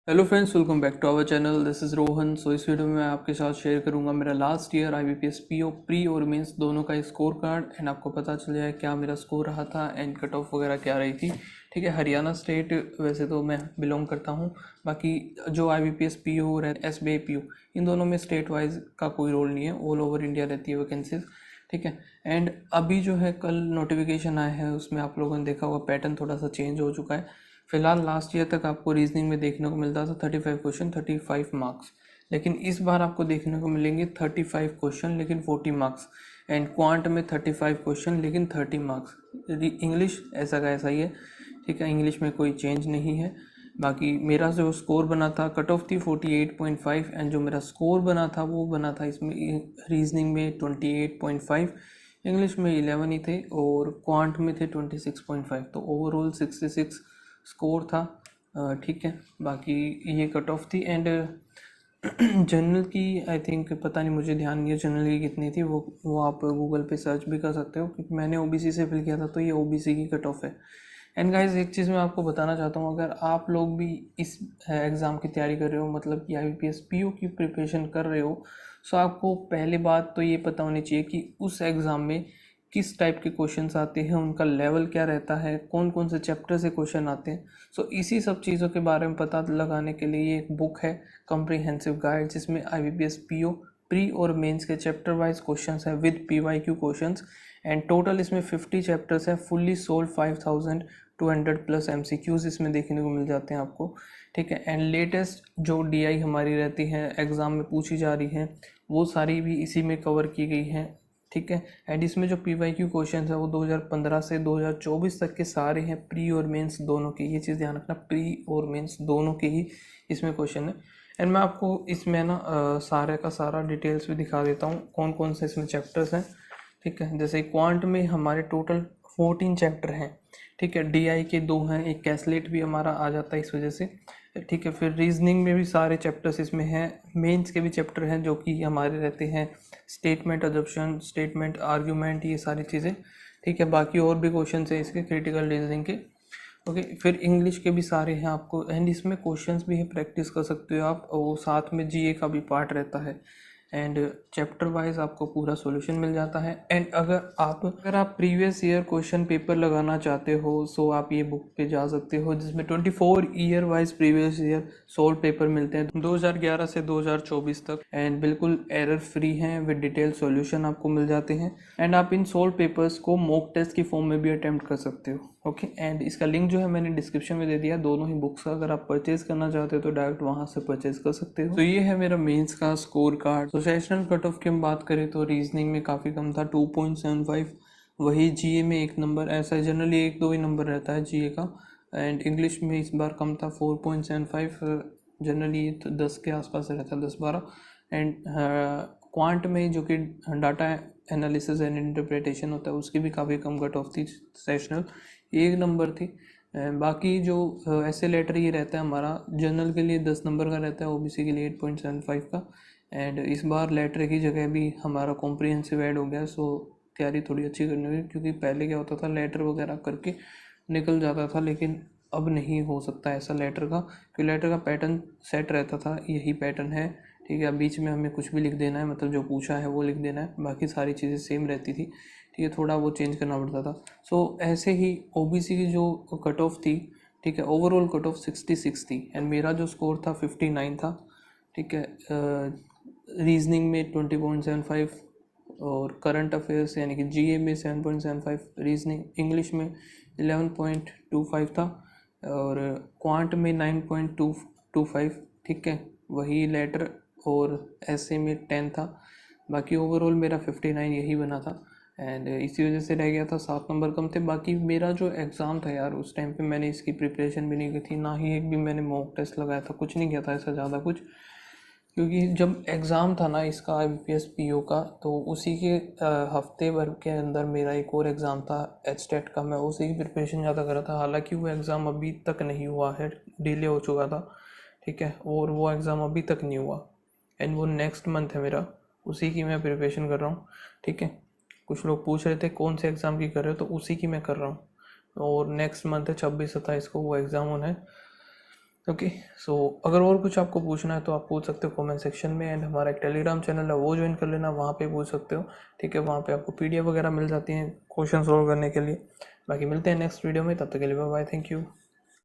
Hello friends, welcome back to our channel. This is Rohan. So इस video में मैं आपके साथ शेयर करूंगा मेरा last year IBPS PO pre और मेंस दोनों का स्कोर कार्ड एंड आपको पता चल जाए क्या मेरा स्कोर रहा था एंड कट ऑफ वगैरह क्या रही थी। ठीक है, हरियाणा स्टेट वैसे तो मैं बिलोंग करता हूं, बाकी जो IBPS PO और SBI PO इन दोनों में स्टेट वाइज का कोई रोल नहीं है, ऑल ओवर इंडिया रहती है वैकेंसीज। ठीक है, एंड अभी जो है कल नोटिफिकेशन आया है, उसमें आप लोगों ने देखा होगा पैटर्न थोड़ा सा चेंज हो चुका है। फिलहाल लास्ट ईयर तक आपको रीजनिंग में देखने को मिलता था 35 क्वेश्चन 35 मार्क्स, लेकिन इस बार आपको देखने को मिलेंगे 35 क्वेश्चन लेकिन 40 मार्क्स, एंड क्वांट में 35 क्वेश्चन लेकिन 30 मार्क्स। यदि इंग्लिश ऐसा का ऐसा ही है। ठीक है, इंग्लिश में कोई चेंज नहीं है। बाकी मेरा जो स्कोर बना था, कट ऑफ थी 48.5 एंड जो मेरा स्कोर बना था वो बना था इसमें रीजनिंग में 28.5, इंग्लिश में 11 ही थे और क्वांट में थे 26.5, तो ओवरऑल 66 स्कोर था। ठीक है, बाकी ये कट ऑफ थी एंड जनरल की आई थिंक पता नहीं, मुझे ध्यान नहीं है जनरल की कितनी थी। वो आप गूगल पे सर्च भी कर सकते हो, क्योंकि मैंने OBC से फिल किया था तो ये OBC की कट ऑफ है। एंड गाइज एक चीज़ मैं आपको बताना चाहता हूँ, अगर आप लोग भी इस एग्ज़ाम की तैयारी कर रहे हो, मतलब कि IBPS PO की प्रिपरेशन कर रहे हो, सो आपको पहले बात तो ये पता होनी चाहिए कि उस एग्ज़ाम में किस टाइप के क्वेश्चंस आते हैं, उनका लेवल क्या रहता है, कौन कौन से चैप्टर से क्वेश्चन आते हैं। सो इसी सब चीज़ों के बारे में पता लगाने के लिए ये एक बुक है, कॉम्प्रिहेंसिव गाइड, जिसमें IBPS PO प्री और मेंस के चैप्टर वाइज क्वेश्चंस है with PYQ questions, and total इसमें 50 चैप्टर्स है, फुल्ली सोल्ड 5200 प्लस MCQs इसमें देखने को मिल जाते हैं आपको। ठीक है, एंड लेटेस्ट जो DI हमारी रहती है एग्ज़ाम में पूछी जा रही है, वो सारी भी इसी में कवर की गई हैं। ठीक है, एंड इसमें जो PYQ क्वेश्चन है वो 2015 से 2024 तक के सारे हैं, प्री और मेंस दोनों के। ये चीज़ ध्यान रखना, प्री और मेंस दोनों के ही इसमें क्वेश्चन है। एंड मैं आपको इसमें ना सारे का सारा डिटेल्स भी दिखा देता हूँ कौन कौन से इसमें चैप्टर्स हैं। ठीक है, जैसे क्वांट में हमारे टोटल 14 चैप्टर हैं। ठीक है, DI के 2 हैं, एक कैसलेट भी हमारा आ जाता है इस वजह से। ठीक है, फिर रीजनिंग में भी सारे चैप्टर्स इसमें हैं, मेंस के भी चैप्टर हैं जो कि हमारे रहते हैं स्टेटमेंट अजम्पशन, स्टेटमेंट आर्ग्यूमेंट, ये सारी चीज़ें। ठीक है, बाकी और भी क्वेश्चन है इसके क्रिटिकल रीजनिंग के। ओके, फिर इंग्लिश के भी सारे हैं आपको, एंड इसमें क्वेश्चंस भी है, प्रैक्टिस कर सकते हो आप, और साथ में GA का भी पार्ट रहता है, एंड चैप्टर वाइज आपको पूरा सॉल्यूशन मिल जाता है। एंड अगर आप प्रीवियस ईयर क्वेश्चन पेपर लगाना चाहते हो, सो आप ये बुक पे जा सकते हो, जिसमें 24 year wise previous year solve paper मिलते हैं 2011 से 2024 तक, एंड बिल्कुल एरर फ्री हैं, विद डिटेल सॉल्यूशन आपको मिल जाते हैं। एंड आप इन सोल्व पेपर्स को मॉक टेस्ट की फॉर्म में भी अटेम्प्ट कर सकते हो। ओके, एंड इसका लिंक जो है मैंने डिस्क्रिप्शन में दे दिया, दोनों ही बुक्स का। अगर आप परचेज करना चाहते हो तो डायरेक्ट वहाँ से परचेज कर सकते हो। तो ये है मेरा मेंस का स्कोर कार्ड। तो सेशनल कट ऑफ की हम बात करें तो रीजनिंग में काफ़ी कम था, 2.75। वही GA में 1 नंबर, ऐसा जनरली 1-2 ही नंबर रहता है GA का। एंड इंग्लिश में इस बार कम था, 4.75, जनरली 10 के आसपास रहता है, 10-12। एंड क्वांट में जो कि डाटा एनालिसिस एंड इंटरप्रिटेशन होता है, उसकी भी काफ़ी कम कट ऑफ थी, सेशनल 1 नंबर थी। बाकी जो ऐसे लेटर ये रहता है हमारा, जनरल के लिए 10 नंबर का रहता है, OBC के लिए 8.75 का। एंड इस बार लेटर की जगह भी हमारा कॉम्प्रिहेंसिव ऐड हो गया, सो तैयारी थोड़ी अच्छी करनी होगी, क्योंकि पहले क्या होता था लेटर वगैरह करके निकल जाता था, लेकिन अब नहीं हो सकता ऐसा लेटर का, क्योंकि लेटर का पैटर्न सेट रहता था, यही पैटर्न है। ठीक है, बीच में हमें कुछ भी लिख देना है, मतलब जो पूछा है वो लिख देना है, बाकी सारी चीज़ें सेम रहती थी। ठीक है, थोड़ा वो चेंज करना पड़ता था। सो ऐसे ही OBC की जो कट ऑफ थी, ठीक है, ओवरऑल कट ऑफ 66 थी, एंड मेरा जो स्कोर था 59 था। ठीक है, रीजनिंग में 20.75, और करंट अफेयर्स यानी कि GA में 7.75, रीजनिंग इंग्लिश में 11.25 था, और क्वांट में 9.25। ठीक है, वही लेटर और ऐसे में 10 था। बाकी ओवरऑल मेरा 59 यही बना था, एंड इसी वजह से रह गया था, 7 नंबर कम थे। बाकी मेरा जो एग्ज़ाम था यार, उस टाइम पे मैंने इसकी प्रिपरेशन भी नहीं की थी, ना ही एक भी मैंने मॉक टेस्ट लगाया था, कुछ नहीं किया था ऐसा ज़्यादा कुछ, क्योंकि जब एग्ज़ाम था ना इसका IBPS PO का, तो उसी के हफ्ते भर के अंदर मेरा एक और एग्ज़ाम था HTET का, मैं उसी की प्रिपरेशन ज़्यादा कर रहा था। हालांकि वो एग्ज़ाम अभी तक नहीं हुआ है, डिले हो चुका था। ठीक है, और वो एग्ज़ाम अभी तक नहीं हुआ, एंड वो नेक्स्ट मंथ है मेरा, उसी की मैं प्रिपरेशन कर रहा हूँ। ठीक है, कुछ लोग पूछ रहे थे कौन से एग्ज़ाम की कर रहे हो, तो उसी की मैं कर रहा हूँ, और नेक्स्ट मंथ है 26-27 को वो एग्ज़ाम होना है। ओके। सो अगर और कुछ आपको पूछना है तो आप पूछ सकते हो कमेंट सेक्शन में, एंड हमारा एक टेलीग्राम चैनल है वो ज्वाइन कर लेना, वहाँ पे पूछ सकते हो। ठीक है, वहाँ पे आपको PDF वगैरह मिल जाती हैं क्वेश्चन सॉल्व करने के लिए। बाकी मिलते हैं नेक्स्ट वीडियो में, तब तक के लिए बाय बाय, थैंक यू।